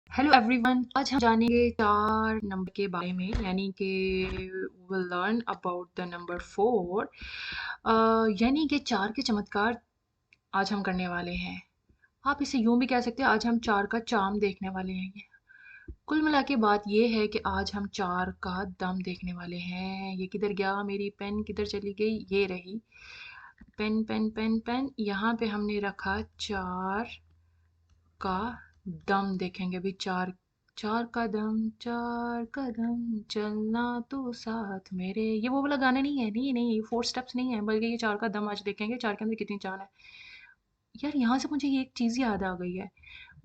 Hello everyone, आज हम जानेंगे 4 नंबर के बारे में, यानी कि will learn about the number 4। यानी कि 4 के चमत्कार आज हम करने वाले हैं। आप इसे यूं भी कह सकते हैं, आज हम 4 का चार्म देखने वाले हैं। कुल मिला के बात ये है कि आज हम 4 का दम देखने वाले हैं। ये किधर गया, मेरी पेन किधर चली गई? ये रही पेन पेन पेन पेन। यहाँ पे हमने रखा 4 का दम देखेंगे अभी। चार चार कदम चलना तो साथ मेरे, ये वो वाला गाना नहीं है, नहीं नहीं, ये 4 स्टेप्स नहीं है, बल्कि ये 4 का दम आज देखेंगे। 4 के अंदर कितनी जान है। यार यहाँ से मुझे ये एक चीज़ याद आ गई है।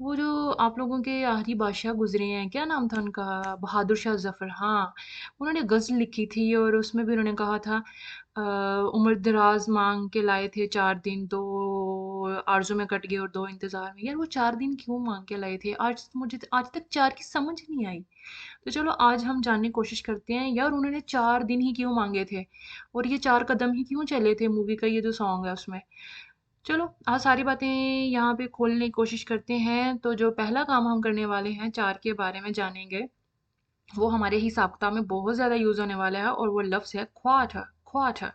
वो जो आप लोगों के आखिरी बादशाह गुजरे हैं, क्या नाम था उनका? बहादुर शाह जफर। हाँ, उन्होंने गज़ल लिखी थी और उसमें भी उन्होंने कहा था उम्र दराज मांग के लाए थे 4 दिन, 2 आरज़ू में कट गए और 2 इंतज़ार में। यार वो 4 दिन क्यों मांग के लाए थे? मुझे आज तक 4 की समझ नहीं आई। तो चलो आज हम जानने की कोशिश करते हैं, यार उन्होंने 4 दिन ही क्यों मांगे थे, और ये 4 कदम ही क्यों चले थे, मूवी का ये जो सॉन्ग है उसमें। चलो आज सारी बातें यहाँ पे खोलने की कोशिश करते हैं। तो जो पहला काम हम करने वाले हैं, 4 के बारे में जानेंगे, वो हमारे हिसाब किताब में बहुत ज़्यादा यूज़ होने वाला है, और वो लफ्ज़ है क्वार्टर। क्वार्टर,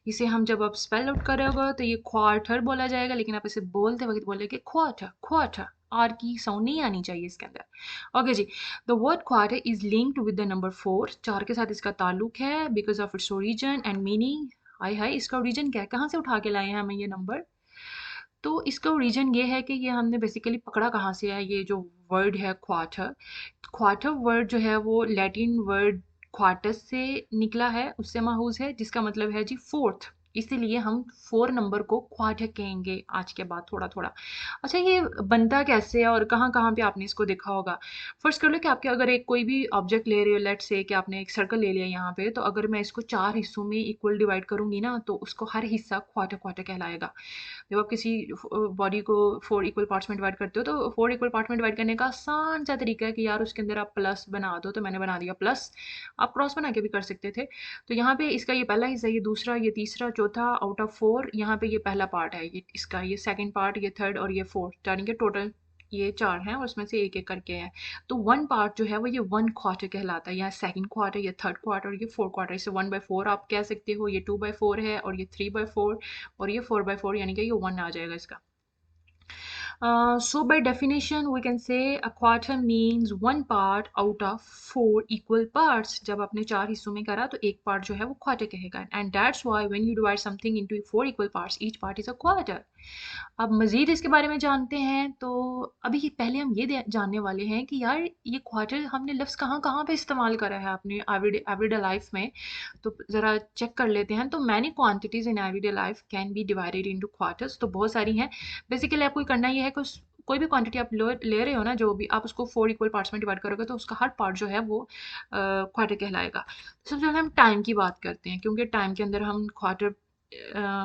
इसे हम जब आप स्पेल आउट करोगे तो ये क्वार्टर बोला जाएगा, लेकिन आप इसे बोलते वक्त बोलेंगे क्वार्टर। क्वार्टर, आर की साउंड नहीं आनी चाहिए इसके अंदर। ओके जी। The word quarter is linked with the number 4। 4 के साथ इसका ताल्लुक है because of its origin and meaning. हाय हाय, इसका ओरिजिन क्या है, कहाँ से उठा के लाए हैं हमें ये नंबर? तो इसका ओरिजिन ये है कि ये हमने बेसिकली पकड़ा कहाँ से है, ये जो वर्ड है क्वार्टर। क्वार्टर वर्ड जो है वो लैटिन वर्ड क्वार्टस से निकला है, उससे माहूज है, जिसका मतलब है जी फोर्थ। इसीलिए हम 4 नंबर को क्वार्टर कहेंगे आज के बाद थोड़ा थोड़ा। अच्छा, ये बनता कैसे है और कहाँ कहाँ पे आपने इसको देखा होगा? फर्स्ट कर लो कि आपके अगर एक कोई भी ऑब्जेक्ट ले रहे हो, लेट्स से कि आपने एक सर्कल ले लिया यहाँ पे, तो अगर मैं इसको 4 हिस्सों में इक्वल डिवाइड करूंगी ना, तो उसको हर हिस्सा क्वार्टर क्वार्टर कहलाएगा। जब आप किसी बॉडी को 4 इक्वल पार्ट्स में डिवाइड करते हो, तो 4 इक्वल पार्ट में डिवाइड करने का आसान सा तरीका है कि यार उसके अंदर आप प्लस बना दो। तो मैंने बना दिया प्लस, आप क्रॉस बना के भी कर सकते थे। तो यहाँ पे इसका ये पहला हिस्सा, ये दूसरा, ये तीसरा, चौथा आउट ऑफ 4, यहाँ पे ये पहला पार्ट है, ये इसका, ये सेकंड पार्ट, ये थर्ड और ये फोर्थ, यानी कि टोटल ये 4 हैं और उसमें से एक एक करके है। तो 1 पार्ट जो है वो ये 1 क्वार्टर कहलाता है, या सेकंड क्वार्टर, ये थर्ड क्वार्टर और ये 4 क्वार्टर। इसे 1/4 आप कह सकते हो, ये 2/4 है, और ये 3/4, और ये 4/4, यानी कि ये 1 आ जाएगा इसका। So by definition we can say a quarter means 1 part out of 4 equal parts। जब आपने 4 हिस्सों में करा तो एक पार्ट जो है वो क्वार्टर कहेगा, and that's why when you divide something into 4 equal parts each part is a quarter। अब मज़ीद इसके बारे में जानते हैं, तो अभी पहले हम ये जानने वाले हैं कि यार ये क्वार्टर हमने लफ्ज़ कहाँ कहाँ पे इस्तेमाल करा है अपने एवरीडे लाइफ में। तो ज़रा चेक कर लेते हैं। तो many quantities in everyday life can be divided into quarters. तो बहुत सारी हैं। बेसिकली आपको करना ये है कि कोई भी क्वांटिटी आप ले रहे हो ना, जो भी आप उसको 4 इक्वल पार्ट्स में डिवाइड करोगे, तो उसका हर पार्ट जो है वो क्वार्टर कहलाएगा। सबसे पहले हम टाइम की बात करते हैं, क्योंकि टाइम के अंदर हम क्वार्टर,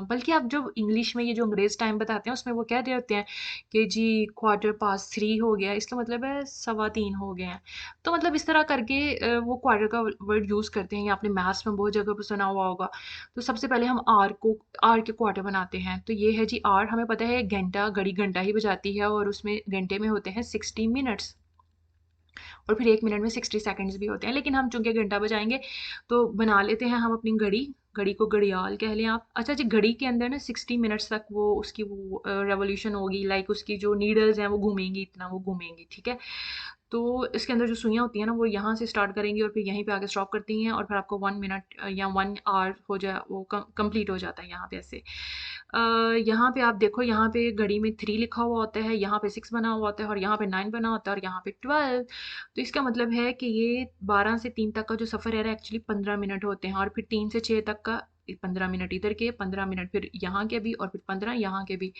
बल्कि आप जो इंग्लिश में ये जो अंग्रेज़ टाइम बताते हैं उसमें वो कह रहे होते हैं कि जी क्वार्टर पास 3 हो गया, इसका मतलब है 3:15 हो गए हैं। तो मतलब इस तरह करके वो क्वार्टर का वर्ड यूज़ करते हैं, या आपने मैथ्स में बहुत जगह पर सुना हुआ होगा। तो सबसे पहले हम आर के क्वार्टर बनाते हैं। तो ये है जी आर, हमें पता है घंटा, घड़ी घंटा ही बजाती है, और उसमें घंटे में होते हैं 60 मिनट्स, और फिर 1 मिनट में 60 सेकंड्स भी होते हैं। लेकिन हम चूंकि घंटा बजाएंगे तो बना लेते हैं हम अपनी घड़ी। घड़ी को घड़ियाल कह लें आप। अच्छा जी, घड़ी के अंदर ना 60 मिनट्स तक वो उसकी वो रेवोल्यूशन होगी, लाइक उसकी जो नीडल्स हैं वो घूमेंगी, इतना वो घूमेंगी, ठीक है। तो इसके अंदर जो सुइयाँ होती हैं ना, वो यहाँ से स्टार्ट करेंगी और फिर यहीं पे आके स्टॉप करती हैं, और फिर आपको 1 मिनट या 1 आवर हो जाए, वो कंप्लीट हो जाता है यहाँ पे ऐसे। यहाँ पे आप देखो, यहाँ पे घड़ी में 3 लिखा हुआ होता है, यहाँ पे 6 बना हुआ होता है, और यहाँ पे 9 बना होता है, और यहाँ पे 12। तो इसका मतलब है कि ये 12 से 3 तक का जो सफ़र है एक्चुअली 15 मिनट होते हैं, और फिर 3 से 6 तक का 15 मिनट इधर के, 15 मिनट फिर यहाँ के भी, और फिर 15 यहाँ के भी।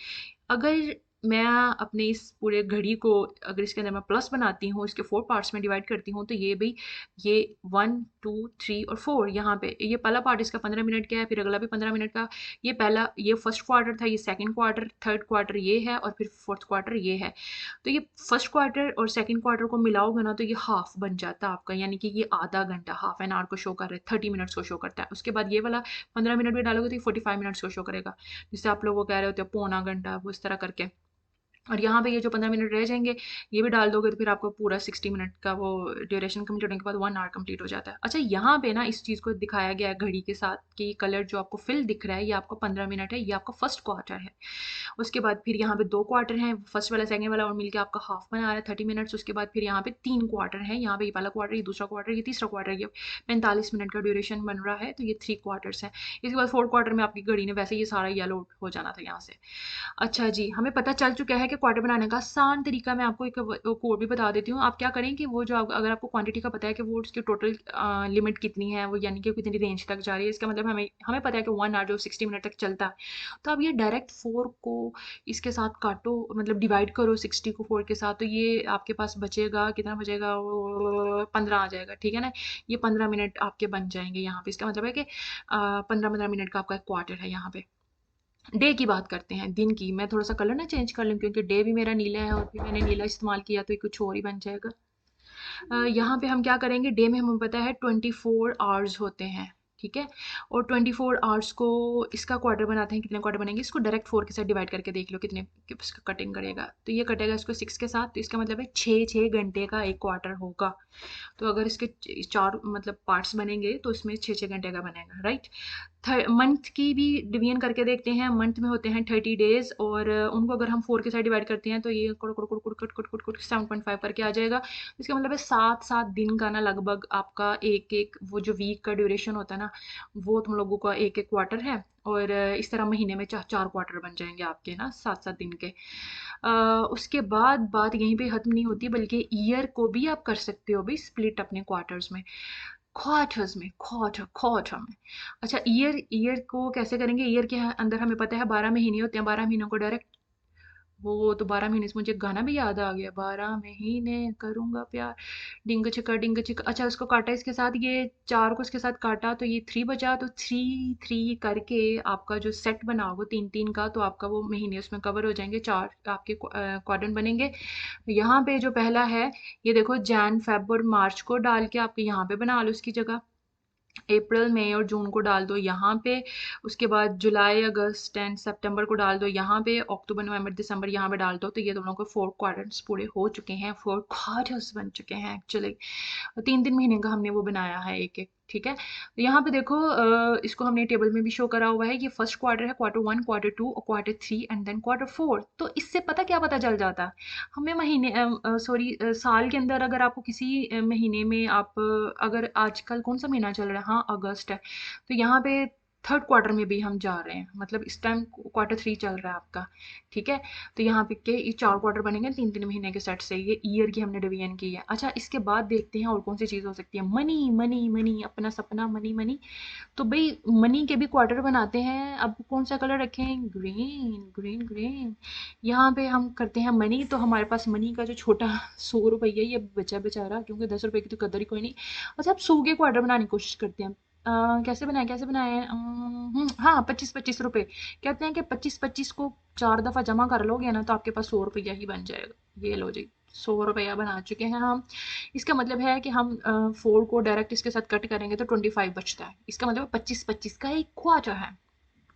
अगर मैं अपने इस पूरे घड़ी को, अगर इसके अंदर मैं प्लस बनाती हूँ, इसके 4 पार्ट्स में डिवाइड करती हूँ, तो ये भी, ये 1 2 3 और 4, यहाँ पे ये पहला पार्ट इसका 15 मिनट का है, फिर अगला भी 15 मिनट का। ये पहला, ये फर्स्ट क्वार्टर था, ये सेकंड क्वार्टर, थर्ड क्वार्टर ये है, और फिर फोर्थ क्वार्टर ये है। तो ये फर्स्ट क्वार्टर और सेकंड क्वार्टर को मिलाओगे ना, तो ये हाफ बन जाता है आपका, यानी कि ये आधा घंटा, हाफ एन आवर को शो कर रहे हैं, 30 मिनट्स को शो करता है। उसके बाद ये वाला 15 मिनट भी डालोगे तो ये 45 मिनट्स को शो करेगा, जिससे आप लोग वो कह रहे होते हैं पौना घंटा, वो इस तरह करके। और यहाँ पे ये जो 15 मिनट रह जाएंगे ये भी डाल दोगे तो फिर आपको पूरा 60 मिनट का वो ड्यूरेशन कंप्लीट होने के बाद 1 आवर कंप्लीट हो जाता है। अच्छा, यहाँ पे ना इस चीज़ को दिखाया गया है घड़ी के साथ कि कलर जो आपको फिल दिख रहा है ये आपका 15 मिनट है, ये आपका फर्स्ट क्वार्टर है। उसके बाद फिर यहाँ पे 2 क्वार्टर हैं, फर्स्ट वाला सेकंड वाला और मिलके आपका हाफ बना रहा है 30 मिनट्स। उसके बाद फिर यहाँ पे 3 क्वार्टर है, यहाँ पे ये पहला क्वार्टर, ये दूसरा क्वार्टर, ये तीसरा क्वार्टर, ये 45 मिनट का ड्यूरेशन बन रहा है, तो ये 3 क्वार्टर्स हैं। इसके बाद 4 क्वार्टर में आपकी घड़ी ने वैसे ये सारा येलो हो जाना था यहाँ से। अच्छा जी, हमें पता चल चुका है कि क्वार्टर बनाने का आसान तरीका। मैं आपको एक कोड भी बता देती हूँ। आप क्या करें कि वो जो अगर आपको क्वांटिटी का पता है कि वो उसकी टोटल लिमिट कितनी है, वो यानी कि कितनी रेंज तक जा रही है, इसका मतलब हमें हमें पता है कि 1 आवर जो 60 मिनट तक चलता है, तो आप ये डायरेक्ट 4 को इसके साथ काटो, मतलब डिवाइड करो 60 को 4 के साथ, तो ये आपके पास बचेगा कितना बचेगा, 15 आ जाएगा, ठीक है ना। ये 15 मिनट आपके बन जाएंगे यहाँ पे। इसका मतलब है कि 15-15 मिनट का आपका क्वार्टर है। यहाँ पे डे की बात करते हैं, दिन की। मैं थोड़ा सा कलर ना चेंज कर लूँ क्योंकि डे भी मेरा नीला है और फिर मैंने नीला इस्तेमाल किया तो ये कुछ और ही बन जाएगा। यहाँ पे हम क्या करेंगे, डे में हमें पता है 24 आवर्स होते हैं, ठीक है। और 24 आवर्स को इसका क्वार्टर बनाते हैं, कितने क्वार्टर बनेंगे, इसको डायरेक्ट 4 के साथ डिवाइड करके देख लो कितने इसका कटिंग करेगा, तो ये कटेगा इसको 6 के साथ, तो इसका मतलब है 6-6 घंटे का एक क्वार्टर होगा। तो अगर इसके 4 मतलब पार्ट्स बनेंगे तो इसमें 6-6 घंटे का बनेगा, राइट। मंथ की भी डिवीजन करके देखते हैं। मंथ में होते हैं 30 डेज और उनको अगर हम 4 के साथ डिवाइड करते हैं तो ये कुड़ कुड़ कुड़ कुड़ कुड़ कुड़ कुड़ कुड़ 7.5 करके आ जाएगा। इसका मतलब है 7-7 दिन का ना लगभग आपका एक एक वो जो वीक का ड्यूरेशन होता है ना, वो तुम लोगों का एक एक क्वार्टर है। और इस तरह महीने में 4 क्वार्टर बन जाएंगे आपके ना 7-7 दिन के। उसके बाद बात यहीं पे खत्म नहीं होती, बल्कि ईयर को भी आप कर सकते हो भी स्प्लिट अपने क्वार्टर्स में, क्वार्टर में। अच्छा, ईयर ईयर को कैसे करेंगे, ईयर के अंदर हमें पता है 12 महीने होते हैं, 12 महीनों को डायरेक्ट वो तो 12 महीने से मुझे गाना भी याद आ गया, 12 महीने करूंगा प्यार, डिंग चिका डिंग चिका। अच्छा, उसको काटा इसके साथ, ये 4 को इसके साथ काटा तो ये 3 बचा, तो 3-3 करके आपका जो सेट बना होगा 3-3 का, तो आपका वो महीने उसमें कवर हो जाएंगे, 4 आपके क्वाड्रेंट बनेंगे। यहाँ पे जो पहला है ये देखो, जैन फेब और मार्च को डाल के आपके यहाँ पे बना लो उसकी जगह, अप्रैल मई और जून को डाल दो यहाँ पे। उसके बाद जुलाई अगस्त एंड सितंबर को डाल दो यहाँ पे, अक्टूबर नवंबर दिसंबर यहाँ पे डाल दो, तो ये दोनों को 4 क्वार्टर्स पूरे हो चुके हैं, 4 क्वार्टर्स बन चुके हैं एक्चुअली। 3-3 महीने का हमने वो बनाया है एक एक, ठीक है। तो यहाँ पे देखो इसको हमने टेबल में भी शो करा हुआ है, ये फर्स्ट क्वार्टर है, Q1, Q2 और Q3 एंड देन Q4। तो इससे पता क्या पता चल जाता है हमें, महीने सॉरी साल के अंदर अगर आपको किसी महीने में आप अगर आजकल कौन सा महीना चल रहा है, हाँ अगस्त है, तो यहाँ पे थर्ड क्वार्टर में भी हम जा रहे हैं, मतलब इस टाइम Q3 चल रहा है आपका, ठीक है। तो यहाँ पे के ये 4 क्वार्टर बनेंगे 3-3 महीने के सेट से, ये ईयर की हमने डिवीजन की है। अच्छा, इसके बाद देखते हैं और कौन सी चीज़ हो सकती है। मनी मनी मनी, अपना सपना मनी मनी। तो भाई मनी के भी क्वार्टर बनाते हैं, अब कौन सा कलर रखें, ग्रीन ग्रीन ग्रीन। यहाँ पे हम करते हैं मनी, तो हमारे पास मनी का जो छोटा 100 रुपया ये बचा बेचारा, क्योंकि 10 रुपए की तो कदर ही कोई नहीं। अच्छा, अब 100 के क्वार्टर बनाने की कोशिश करते हैं। कैसे बनाए हाँ, 25-25 रुपए। कहते हैं कि 25-25 को 4 दफ़ा जमा कर लोगे ना तो आपके पास 100 रुपया ही बन जाएगा। ये लो जी, 100 रुपया बना चुके हैं हम। इसका मतलब है कि हम 4 को डायरेक्ट इसके साथ कट करेंगे तो 25 बचता है, इसका मतलब 25-25 का एक क्वार्टर है।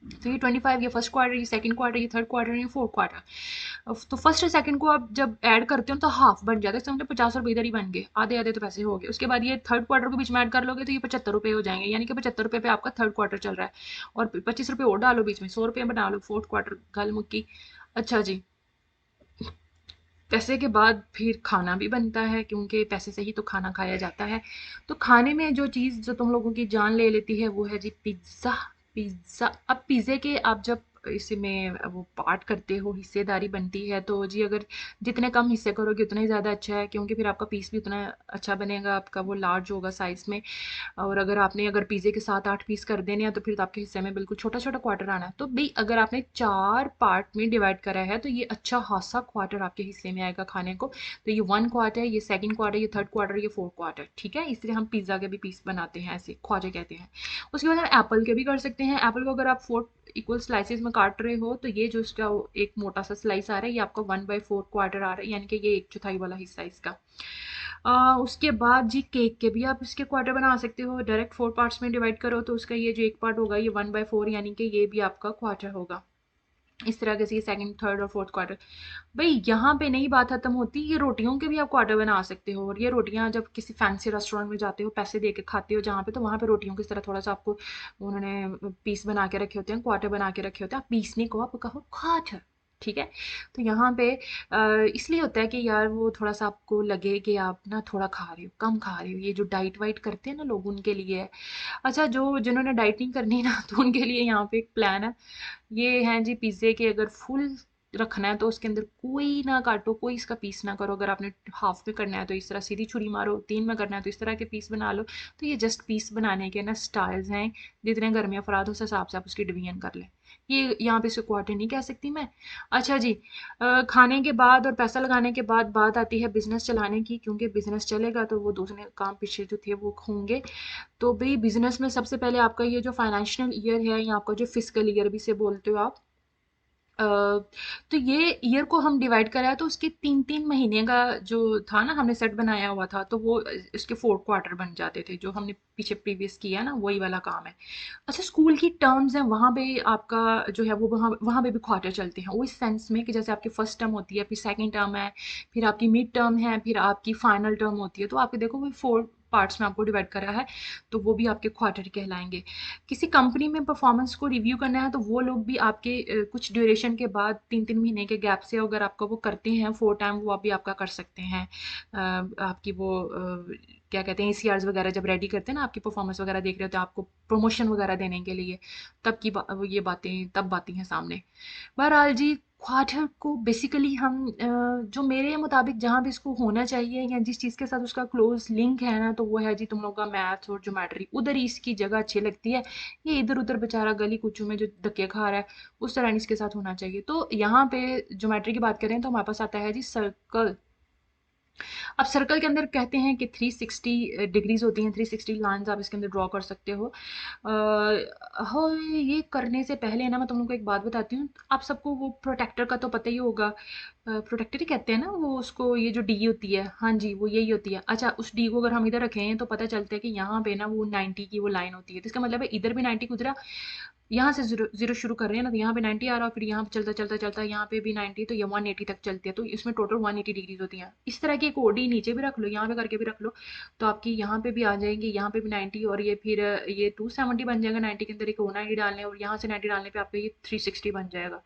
तो ये 25, ये फर्स्ट क्वार्टर, ये सेकंड क्वार्टर, ये थर्ड क्वार्टर, ये फोर्थ क्वार्टर। तो फर्स्ट और सेकंड को आप जब ऐड करते हो तो हाफ बन जाता है, इसका मतलब 50 रुपये इधर ही बन गए, आधे आधे तो पैसे हो गए। उसके बाद ये थर्ड क्वार्टर को बीच में ऐड कर लोगे तो ये 75 रुपये हो जाएंगे, यानी कि 75 रुपये पे आपका थर्ड क्वार्टर चल रहा है। और 25 रुपये और डालो बीच में, 100 रुपये बना लो फोर्थ क्वार्टर, गल मुक्की। अच्छा जी, पैसे के बाद फिर खाना भी बनता है, क्योंकि पैसे से ही तो खाना खाया जाता है। तो खाने में जो चीज़ जो तुम लोगों की जान ले लेती है वो है जी पिज़्ज़ा। पिज़्ज़ा, अब पिज़्ज़े के आप जब इसमें वो पार्ट करते हो, हिस्सेदारी बनती है, तो जी अगर जितने कम हिस्से करोगे उतना ही ज़्यादा अच्छा है, क्योंकि फिर आपका पीस भी उतना अच्छा बनेगा, आपका वो लार्ज होगा साइज़ में। और अगर पिज़्ज़े के 7-8 पीस कर देने हैं तो फिर तो आपके हिस्से में बिल्कुल छोटा छोटा क्वार्टर आना है। तो भाई अगर आपने 4 पार्ट में डिवाइड करा है तो ये अच्छा खासा क्वार्टर आपके हिस्से में आएगा खाने को। तो ये 1 क्वार्टर, ये सेकंड क्वार्टर, ये थर्ड क्वार्टर, ये फोर्थ क्वार्टर, ठीक है। इसलिए हम पिज़्ज़ा के भी पीस बनाते हैं, ऐसे ख्वाजे कहते हैं। उसके बाद हम एप्पल के भी कर सकते हैं। एप्पल को अगर आप 4 इक्वल स्लाइसेस में काट रहे हो तो ये जो इसका एक मोटा सा स्लाइस आ रहा है ये आपका 1/4 क्वार्टर आ रहा है, यानी कि ये 1/4 वाला हिस्सा है इसका। उसके बाद जी केक के भी आप इसके क्वार्टर बना सकते हो, डायरेक्ट 4 पार्ट्स में डिवाइड करो तो उसका ये जो एक पार्ट होगा ये 1/4, यानी कि ये भी आपका क्वार्टर होगा। इस तरह के से सेकंड, थर्ड और फोर्थ क्वार्टर। भाई यहाँ पे नहीं बात खत्म होती, ये रोटियों के भी आप क्वार्टर बना सकते हो। और ये रोटियां जब किसी फैंसी रेस्टोरेंट में जाते हो, पैसे दे के खाते हो जहाँ पे, तो वहाँ पे रोटियों की तरह थोड़ा सा आपको उन्होंने पीस बना के रखे होते हैं, क्वार्टर बना के रखे होते हैं। आप पीस नहीं कहो, आप कहो क्वार्टर। ठीक है। तो यहाँ पे इसलिए होता है कि यार वो थोड़ा सा आपको लगे कि आप ना थोड़ा खा रहे हो, कम खा रहे हो। ये जो डाइट वाइट करते हैं ना लोग, उनके लिए है। अच्छा, जो जिन्होंने डाइटिंग करनी है ना, तो उनके लिए यहाँ पे एक प्लान है। ये हैं जी पिज़्ज़े के, अगर फुल रखना है तो उसके अंदर कोई ना काटो, कोई इसका पीस ना करो। अगर आपने हाफ में करना है तो इस तरह सीधी छुरी मारो, 3 में करना है तो इस तरह के पीस बना लो। तो ये जस्ट पीस बनाने के ना स्टाइल्स हैं। जितने घर में अफराद हो, उस हिसाब से आप उसकी डिवीजन कर लें। ये यहाँ पे इसको क्वार्टर नहीं कह सकती मैं। अच्छा जी, खाने के बाद और पैसा लगाने के बाद बात आती है बिजनेस चलाने की, क्योंकि बिजनेस चलेगा तो वो दूसरे काम पीछे जो थे वो होंगे। तो भाई बिजनेस में सबसे पहले आपका ये जो फाइनेंशियल ईयर है, या आपका जो फिजिकल ईयर भी से बोलते हो आप, अ, तो ये ईयर को हम डिवाइड करा तो उसके 3-3 महीने का जो था ना, हमने सेट बनाया हुआ था, तो वो इसके 4 क्वार्टर बन जाते थे। जो हमने पीछे प्रीवियस किया ना, वही वाला काम है। अच्छा, स्कूल की टर्म्स हैं, वहाँ पे आपका जो है वो वहाँ वहाँ पे भी क्वार्टर चलते हैं। वो इस सेंस में कि जैसे आपकी फर्स्ट टर्म होती है, फिर सेकंड टर्म है, फिर आपकी मिड टर्म है, फिर आपकी फाइनल टर्म होती है। तो आपके देखो वो 4 पार्ट्स में आपको डिवाइड करा है। तो वो भी आपके क्वार्टर कहलाएंगे। किसी कंपनी में परफॉर्मेंस को रिव्यू करना है तो वो लोग भी आपके कुछ ड्यूरेशन के बाद 3-3 महीने के गैप से अगर आपका वो करते हैं 4 टाइम, वो आप भी आपका कर सकते हैं। आपकी वो क्या कहते हैं, ACRs वगैरह जब रेडी करते हैं ना, आपकी परफॉर्मेंस वगैरह देख रहे होते हैं आपको प्रमोशन वगैरह देने के लिए, तब की ये बातें तब आती हैं सामने। बहरहाल जी, क्वार्टर को बेसिकली हम जो मेरे मुताबिक जहाँ भी इसको होना चाहिए, या जिस चीज़ के साथ उसका क्लोज लिंक है ना, तो वो है जी तुम लोगों का मैथ्स और ज्योमेट्री। उधर ही इसकी जगह अच्छी लगती है। ये इधर उधर बेचारा गली कूचों में जो धक्के खा रहा है, उस तरह नहीं इसके साथ होना चाहिए। तो यहाँ पे ज्योमेट्री की बात करें तो हमारे पास आता है जी सर्कल। अब सर्कल के अंदर कहते हैं कि 360 डिग्रीज होती हैं, 360 लाइन्स आप इसके अंदर ड्रॉ कर सकते हो। हो, ये करने से पहले ना मैं तुम लोग को एक बात बताती हूँ। आप सबको वो प्रोटेक्टर का तो पता ही होगा। प्रोटेक्टर ही कहते हैं ना वो उसको, ये जो डी होती है, हाँ जी वो यही होती है। अच्छा, उस डी को अगर हम इधर रखें तो पता चलता है कि यहाँ पे ना वो 90 की वो लाइन होती है। तो इसका मतलब है इधर भी 90 गुजरा, यहाँ से जीरो जीरो शुरू कर रहे हैं ना, तो यहाँ पे 90 आ रहा, फिर यहाँ पे चलता चलता चलता यहाँ पे भी 90, तो ये 180 तक चलती है। तो इसमें टोटल 180 डिग्रीज होती हैं। इस तरह की एक ओडी नीचे भी रख लो, यहाँ पे करके भी रख लो, तो आपकी यहाँ पे भी आ जाएंगी, यहाँ पे भी 90, और ये फिर ये 270 बन जाएगा। 90 के अंदर एक 90 डालने, और यहाँ से 90 डालने पे आपका ये 360 बन जाएगा।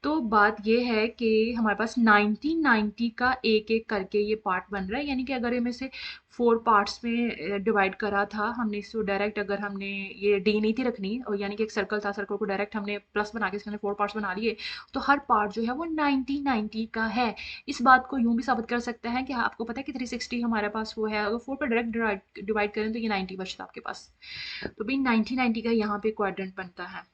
तो बात ये है कि हमारे पास 1990 का एक एक करके ये पार्ट बन रहा है। यानी कि अगर इनमें से 4 पार्ट्स में डिवाइड करा था हमने इसको डायरेक्ट, अगर हमने ये डी नहीं थी रखनी, और यानी कि एक सर्कल था, सर्कल को डायरेक्ट हमने प्लस बना के इसके अंदर 4 पार्ट्स बना लिए, तो हर पार्ट जो है वो 1990 का है। इस बात को यूं भी साबित कर सकते हैं कि आपको पता है कि 360 हमारे पास वो है, अगर 4 पर डायरेक्ट डिवाइड करें तो ये 90 बचता आपके पास। तो भाई 1990 का यहाँ पे क्वाड्रेंट बनता है।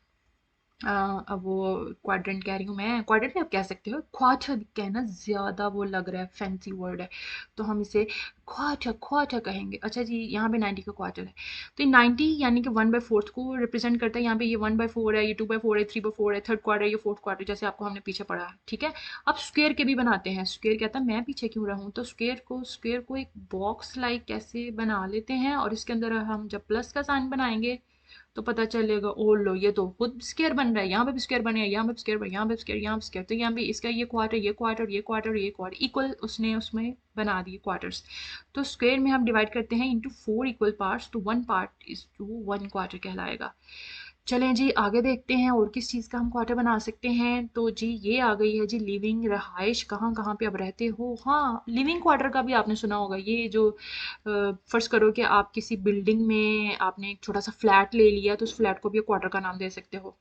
अब वो क्वाड्रेंट कह रही हूँ मैं, क्वाड्रेंट भी आप कह सकते हो, क्वार्टर कहना ज़्यादा वो लग रहा है, फैंसी वर्ड है, तो हम इसे क्वार्टर क्वार्टर कहेंगे। अच्छा जी, यहाँ पे 90 का क्वार्टर है। तो ये 90 यानी कि 1/4 को रिप्रेजेंट करता है। यहाँ पे ये 1/4 है, ये 2/4 है, 3/4 है, थर्ड क्वार्टर, ये फोर्थ क्वार्टर, जैसे आपको हमने पीछे पढ़ा है। ठीक है। अब स्क्वेयर के भी बनाते हैं। स्क्वेयर कहता है मैं पीछे क्यों रहूँ, तो स्क्वेयर को एक बॉक्स लाइक कैसे बना लेते हैं, और इसके अंदर हम जब प्लस का साइन बनाएंगे तो पता चलेगा ओ लो, ये तो खुद स्क्वायर बन रहा है, यहाँ पे भी स्क्वायर बने, यहाँ पे भी स्क्वायर बने, यहाँ पे भी स्क्वायर, यहाँ पे स्क्वायर, तो यहाँ भी इसका ये क्वार्टर, ये क्वार्टर, ये क्वार्टर, ये क्वार्टर इक्वल उसने उसमें बना दिए क्वार्टर्स। तो स्क्वायर में हम डिवाइड करते हैं इनटू 4 इक्वल पार्ट्स, तो 1 पार्ट इज टू 1 क्वार्टर कहलाएगा। चलें जी, आगे देखते हैं और किस चीज़ का हम क्वार्टर बना सकते हैं। तो जी ये आ गई है जी लिविंग, रहाइश, कहाँ कहाँ पे आप रहते हो। हाँ, लिविंग क्वार्टर का भी आपने सुना होगा। ये जो फर्ज करो कि आप किसी बिल्डिंग में आपने एक छोटा सा फ्लैट ले लिया, तो उस फ्लैट को भी क्वार्टर का नाम दे सकते हो।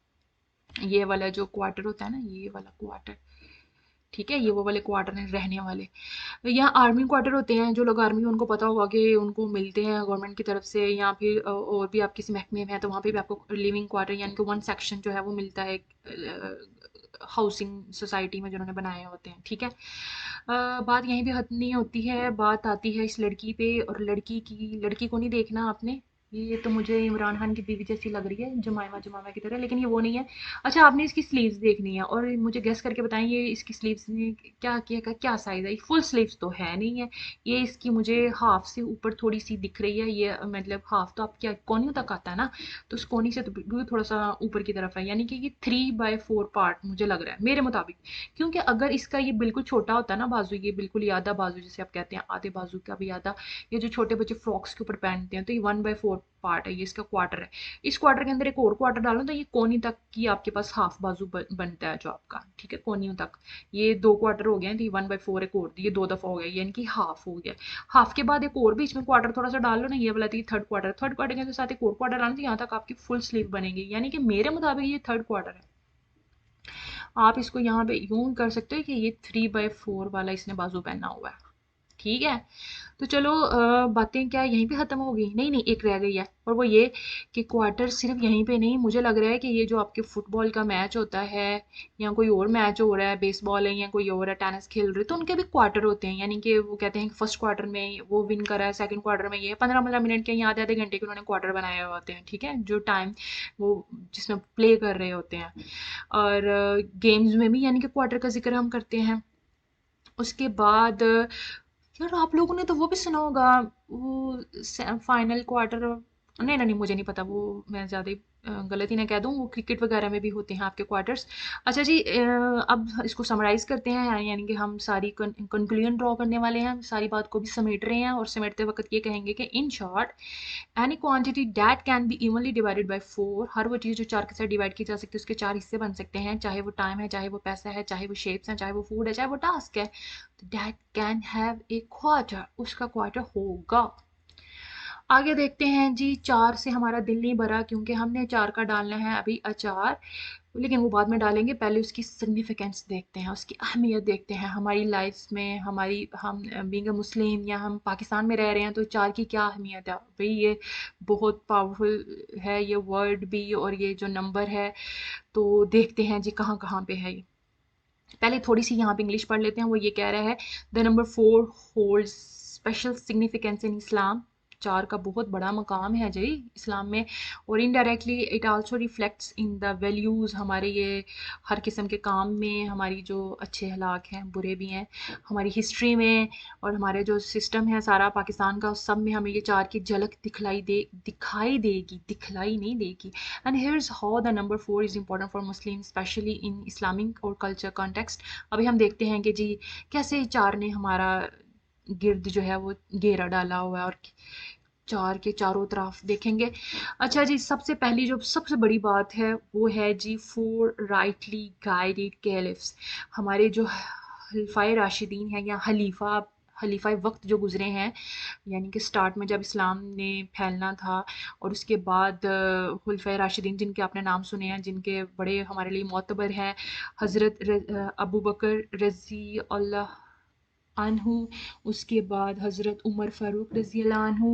ये वाला जो क्वार्टर होता है ना, ये वाला क्वार्टर, ठीक है, ये वो वाले क्वार्टर हैं रहने वाले। यहाँ आर्मी क्वार्टर होते हैं, जो लोग आर्मी में उनको पता होगा कि उनको मिलते हैं गवर्नमेंट की तरफ से, या फिर और भी आप किसी महकमे में हैं तो वहाँ पे भी आपको लिविंग क्वार्टर यानी कि वन सेक्शन जो है वो मिलता है हाउसिंग सोसाइटी में जिन्होंने बनाए होते हैं। ठीक है। बात यहीं पे खत्म नहीं होती है, बात आती है इस लड़की पे, और लड़की को नहीं देखना आपने, ये तो मुझे इमरान खान की बीवी जैसी लग रही है, जमाइमा जमाइमा की तरह, लेकिन ये वो नहीं है। अच्छा, आपने इसकी स्लीव्स देखनी है और मुझे गेस करके बताएं ये इसकी स्लीव्स में क्या क्या क्या साइज है। फुल स्लीव्स तो है नहीं है, ये इसकी मुझे हाफ से ऊपर थोड़ी सी दिख रही है। ये मतलब हाफ तो आपकी कोनियों तक आता है ना, तो उस कोनी से तो बिल्कुल थोड़ा सा ऊपर की तरफ है, यानी कि ये 3/4 पार्ट मुझे लग रहा है मेरे मुताबिक। क्योंकि अगर इसका ये बिल्कुल छोटा होता ना बाजू, ये बिल्कुल ही आधा बाजू जिसे आप कहते हैं, आधे बाजू का भी आधा, ये जो छोटे बच्चे फ्रॉक्स के ऊपर पहनते हैं, तो ये 1/4 पार्ट है, ये इसका क्वार्टर है। इस क्वार्टर के अंदर एक और क्वार्टर डालो तो ये कोनी तक की आपके पास हाफ बाजू बनता है जो आपका, ठीक है, कोनियों तक। ये 2 क्वार्टर हो गए हैं, तो ये 1/4 एक और, ये 2 दफा हो गया, यानी कि हाफ हो गया। हाफ के बाद एक और बीच में क्वार्टर थोड़ा सा डाल लो ना, ये वाला, तो ये थर्ड क्वार्टर के साथ एक और क्वार्टर डालना, तो यहाँ तक आपकी फुल स्लीव बनेगी, यानी कि मेरे मुताबिक ये थर्ड क्वार्टर है। आप इसको यहाँ पे यूं कर सकते हो कि ये 3/4 वाला इसने बाजू पहना हुआ है, ठीक है। तो चलो बातें क्या यहीं पे ख़त्म हो गई? नहीं नहीं, एक रह गई है, और वो ये कि क्वार्टर सिर्फ यहीं पे नहीं, मुझे लग रहा है कि ये जो आपके फुटबॉल का मैच होता है, या कोई और मैच हो रहा है, बेसबॉल है या कोई और है, टेनिस खेल रहे, तो उनके भी क्वार्टर होते हैं। यानी कि वो कहते हैं कि फर्स्ट क्वार्टर में वो विन करा है, सेकंड क्वार्टर में ये 15-15 मिनट के या आधे आधे घंटे के उन्होंने क्वार्टर बनाए हुए होते हैं, ठीक है, जो टाइम वो जिसमें प्ले कर रहे होते हैं। और गेम्स में भी यानी कि क्वार्टर का जिक्र हम करते हैं। उसके बाद यार आप लोगों ने तो वो भी सुना होगा, वो फाइनल क्वार्टर, नहीं नहीं नहीं, मुझे नहीं पता वो, मैं ज़्यादा ही गलत ही ना कह दूँ, वो क्रिकेट वगैरह में भी होते हैं आपके क्वार्टर्स। अच्छा जी, अब इसको समराइज़ करते हैं, यानी कि हम सारी कंक्लूजन ड्रॉ करने वाले हैं, सारी बात को भी समेट रहे हैं, और समेटते वक्त ये कहेंगे कि in short any quantity that can be evenly divided by 4, हर वो चीज़ जो 4 के साथ डिवाइड की जा सकती है उसके 4 हिस्से बन सकते हैं, चाहे वो टाइम है, चाहे वो पैसा है, चाहे वो शेप्स हैं, चाहे वो फूड है, चाहे वो टास्क है, तो that can have a quarter, उसका क्वार्टर होगा। आगे देखते हैं जी, 4 से हमारा दिल नहीं भरा क्योंकि हमने 4 का डालना है अभी अचार, लेकिन वो बाद में डालेंगे, पहले उसकी सिग्निफिकेंस देखते हैं, उसकी अहमियत देखते हैं हमारी लाइफ में, हमारी, हम बीइंग अ मुस्लिम या हम पाकिस्तान में रह रहे हैं, तो 4 की क्या अहमियत है भाई, ये बहुत पावरफुल है ये वर्ड भी, और ये जो नंबर है, तो देखते हैं जी कहाँ कहाँ पे है ये। पहले थोड़ी सी यहाँ पे इंग्लिश पढ़ लेते हैं। वो ये कह रहा है the number 4 holds special significance in Islam, 4 का बहुत बड़ा मकाम है जी इस्लाम में, और indirectly it also reflects in the values, हमारे ये हर किस्म के काम में, हमारी जो अच्छे हलाक हैं, बुरे भी हैं, हमारी हिस्ट्री में, और हमारे जो सिस्टम है सारा पाकिस्तान का, उस सब में हमें ये 4 की झलक दिखाई देगी, दिखलाई नहीं देगी। And here's how the number 4 is important for Muslims, especially in Islamic और culture context। अभी हम देखते हैं कि जी कैसे 4 ने हमारा गिर्द जो है वो घेरा डाला हुआ है, और 4 के चारों तरफ देखेंगे। अच्छा जी, सबसे पहली जो सबसे बड़ी बात है वो है जी 4 राइटली गाइडेड कैलिफ्स, हमारे जो खलीफाए राशिदीन हैं या खलीफा वक्त जो गुजरे हैं, यानी कि स्टार्ट में जब इस्लाम ने फैलना था, और उसके बाद खुलफाए राशिदीन जिनके आपने नाम सुने हैं, जिनके बड़े हमारे लिए मोतबर हैं, हज़रत अबू बकर रज़ी अल्लाह अनहु, उसके बाद हज़रत उमर फ़ारूक रज़ी अल्लाह अनहु,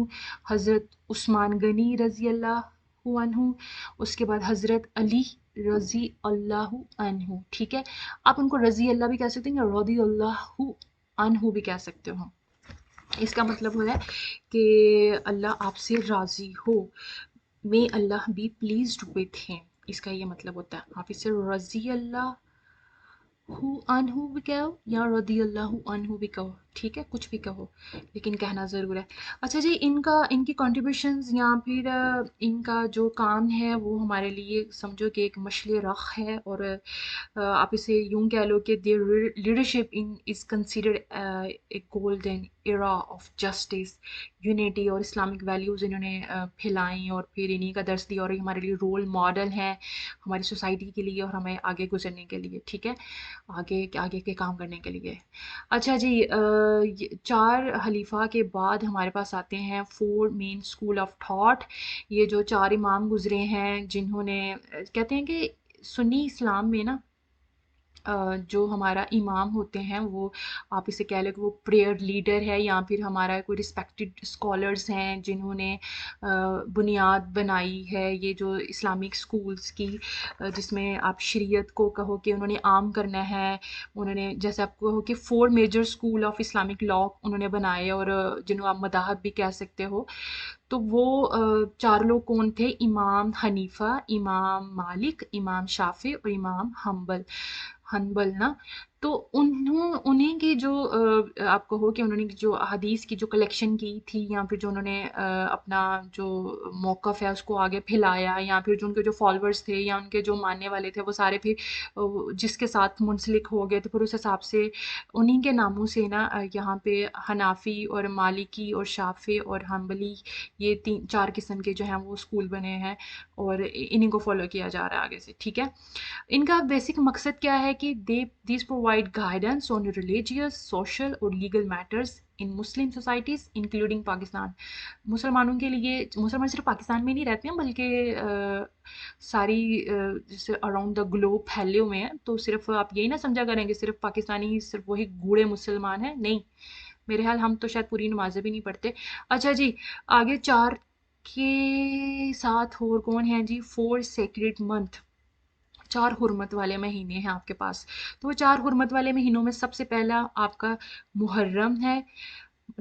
हज़रत उस्मान गनी रज़ी अल्लाह अनहु, उसके बाद हज़रत अली रज़ी अल्लाह अनहु, ठीक है। आप उनको रज़ी अल्लाह भी कह सकते हैं या रज़ी अल्लाह अनहु भी कह सकते हो। इसका मतलब है कि अल्लाह आपसे राज़ी हो, मे अल्लाह बी प्लीज्ड विथ हिम, इसका ये मतलब होता है। आप इसे रज़ी अल्लाह हु अनहु भी कहो या रदी अल्लाह अनहु भी कहो, ठीक है, कुछ भी कहो, लेकिन कहना ज़रूर है। अच्छा जी, इनकी कॉन्ट्रीब्यूशंस या फिर इनका जो काम है वो हमारे लिए समझो कि एक मशले रख है, और आप इसे यूं कह लो कि their leadership in is considered a golden era of justice, unity और इस्लामिक वैल्यूज़ इन्होंने फैलाई, और फिर इन्हीं का दर्स दिया, और ये हमारे लिए रोल मॉडल हैं हमारी सोसाइटी के लिए और हमें आगे गुजरने के लिए, ठीक है, आगे आगे के काम करने के लिए। अच्छा जी, 4 खलीफा के बाद हमारे पास आते हैं 4 मेन स्कूल ऑफ थॉट, ये जो 4 इमाम गुजरे हैं जिन्होंने कहते हैं कि सुन्नी इस्लाम में ना जो हमारा इमाम होते हैं वो, आप इसे कह लो कि वो प्रेयर लीडर है, या फिर हमारा कोई रिस्पेक्टेड स्कॉलर्स हैं जिन्होंने बुनियाद बनाई है ये जो इस्लामिक स्कूल्स की, जिसमें आप शरीयत को कहो कि उन्होंने आम करना है। उन्होंने जैसे आप कहो कि 4 major school of Islamic law उन्होंने बनाए, और जिन्हों आप मदाहब भी कह सकते हो। तो वो 4 लोग कौन थे? इमाम हनीफा, इमाम मालिक, इमाम शाफी और इमाम हम्बल, हन्बल ना। तो उन्हीं की जो आप कहो कि उन्होंने जो हदीस की जो कलेक्शन की थी, या फिर जो उन्होंने अपना जो मौक़िफ़ है उसको आगे फैलाया, या फिर जो उनके जो फॉलोअर्स थे या उनके जो मानने वाले थे वो सारे फिर जिसके साथ मुंसलिक हो गए, तो फिर उस हिसाब से उन्हीं के नामों से ना यहाँ पे हनाफी और मालिकी और शाफी और हम्बली, ये 3-4 किस्म के जो हैं वो स्कूल बने हैं, और इन्हीं को फॉलो किया जा रहा है आगे से, ठीक है। इनका बेसिक मकसद क्या है कि they this provide guidance on religious, social और legal matters in Muslim societies including Pakistan. मुसलमानों के लिए, मुसलमान सिर्फ पाकिस्तान में नहीं रहते हैं बल्कि सारी जैसे अराउंड द ग्लोब फैले हुए हैं। तो सिर्फ आप यही ना समझा करेंगे सिर्फ पाकिस्तानी सिर्फ वही गूढ़े मुसलमान हैं, नहीं। मेरे ख्याल हम तो शायद पूरी नमाज़ें भी नहीं पढ़ते। अच्छा जी, आगे 4 के साथ और कौन है जी? 4 सेक्रेड मंथ, 4 हुर्मत वाले महीने हैं आपके पास। तो वो 4 हुर्मत वाले महीनों में सबसे पहला आपका मुहर्रम है,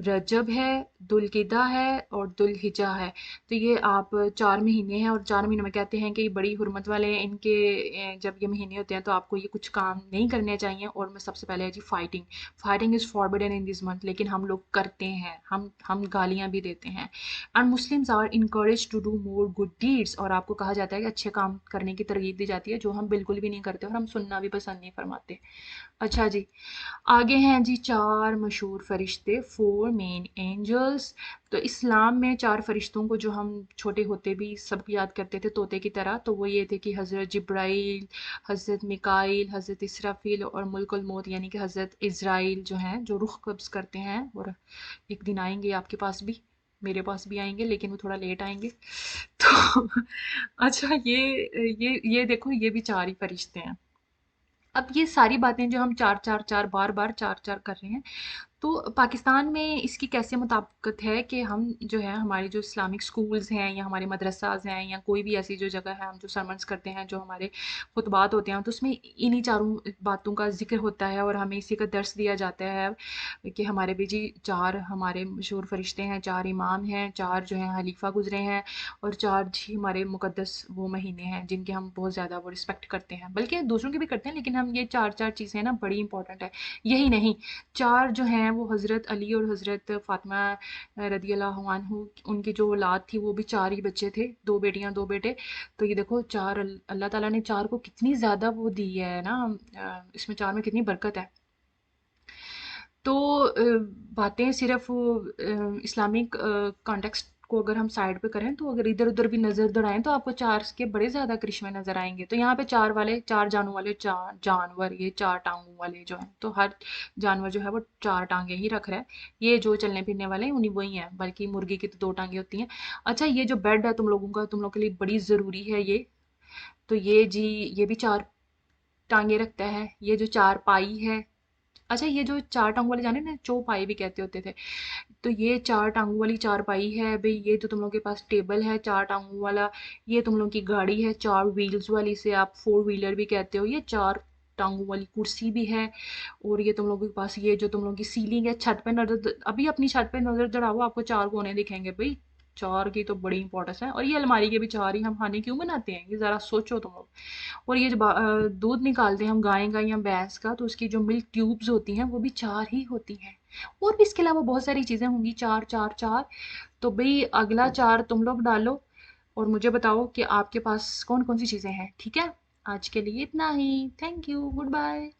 रजब है, दुलकिदा है और दुलहिजा है। तो ये आप 4 महीने हैं, और 4 महीनों में कहते हैं कि ये बड़ी हुर्मत वाले हैं। इनके जब ये महीने होते हैं तो आपको ये कुछ काम नहीं करने चाहिए। और मैं सबसे पहले है जी fighting. Fighting is forbidden in this month, लेकिन हम लोग करते हैं, हम गालियाँ भी देते हैं। And Muslims are encourage to do more good deeds, और आपको कहा जाता है कि अच्छे काम करने की तरगीब दी जाती है, जो हम बिल्कुल भी नहीं करते और हम सुनना भी पसंद नहीं फरमाते। अच्छा जी, आगे हैं जी 4 मशहूर फरिश्ते, 4 मेन एंजल्स। तो इस्लाम में 4 फरिश्तों को जो हम छोटे होते भी सब याद करते थे तोते की तरह, तो वो ये थे कि हज़रत जिब्राइल, हज़रत मिकाइल, हज़रत इसराफिल और मुल्कुल मौत यानी कि हज़रत इज़राइल जो हैं, जो रुख कब्ज़ करते हैं, और एक दिन आएंगे आपके पास भी, मेरे पास भी आएंगे, लेकिन वो थोड़ा लेट आएंगे। तो अच्छा, ये देखो, ये भी 4 ही फरिश्ते हैं। अब ये सारी बातें जो हम चार चार चार बार बार चार चार कर रहे हैं, तो पाकिस्तान में इसकी कैसे मुताबिकत है कि हम जो है हमारी जो इस्लामिक स्कूल्स हैं या हमारे मदरसाज हैं या कोई भी ऐसी जो जगह है हम जो सरमन्स करते हैं, जो हमारे खुतबात होते हैं, तो उसमें इन्हीं चारों बातों का जिक्र होता है और हमें इसी का दर्स दिया जाता है कि हमारे भी जी 4 हमारे मशहूर फरिश्ते हैं, 4 इमाम हैं, 4 जो हैं खलीफा गुजरे हैं, और 4 जी हमारे मुकद्दस वो महीने हैं जिनके हम बहुत ज़्यादा वो रिस्पेक्ट करते हैं, बल्कि दूसरों की भी करते हैं, लेकिन हम ये 4 चीज़ें ना बड़ी इंपॉर्टेंट है। यही नहीं, 4 जो हैं वो हज़रत अली और हज़रत फ़ातिमा रदी अल्लाह अन्हु, उनकी जो औलाद थी वो भी 4 ही बच्चे थे, 2 बेटियां 2 बेटे। तो ये देखो 4 अल्लाह ताला ने 4 को कितनी ज़्यादा वो दी है ना, इसमें 4 में कितनी बरकत है। तो बातें सिर्फ इस्लामिक कॉन्टेक्स्ट को अगर हम साइड पे करें, तो अगर इधर उधर भी नज़र दौड़ाएं तो आपको 4 के बड़े ज़्यादा करिश्मे नज़र आएंगे। तो यहाँ पे 4 वाले, 4 जानों वाले, 4 जानवर, ये 4 टांगों वाले जो हैं, तो हर जानवर जो है वो 4 टांगे ही रख रहा है। ये जो चलने फिरने वाले हैं उन्हीं वही हैं, बल्कि मुर्गी की तो 2 टांगे होती हैं। अच्छा, ये जो बेड है तुम लोगों का, तुम लोग के लिए बड़ी ज़रूरी है ये। तो ये जी, ये भी 4 टांगे रखता है। ये जो 4 पाई है, अच्छा ये जो 4 टांगों वाले जाने ना चौपाई भी कहते होते थे, तो ये 4 टांगों वाली चारपाई है भाई। ये जो तुम लोगों के पास टेबल है 4 टांगों वाला, ये तुम लोगों की गाड़ी है 4 व्हील्स वाली, से आप 4 व्हीलर भी कहते हो। ये 4 टांगों वाली कुर्सी भी है। और ये तुम लोगों के पास ये जो तुम लोगों की सीलिंग है, छत पे नजर, अभी अपनी छत पे नजर दौड़ाओ, आपको 4 कोने दिखेंगे भाई। 4 की तो बड़ी इंपॉर्टेंस है। और ये अलमारी के भी 4 ही हम खाने क्यों बनाते हैं, ये ज़रा सोचो तुम लोग। और ये जब दूध निकालते हैं हम गाय का या भैंस का, तो उसकी जो मिल्क ट्यूब्स होती हैं वो भी 4 ही होती हैं। और भी इसके अलावा बहुत सारी चीज़ें होंगी, 4 4 4। तो भाई अगला 4 तुम लोग डालो और मुझे बताओ कि आपके पास कौन कौन सी चीज़ें हैं, ठीक है। आज के लिए इतना ही, थैंक यू, गुड बाय।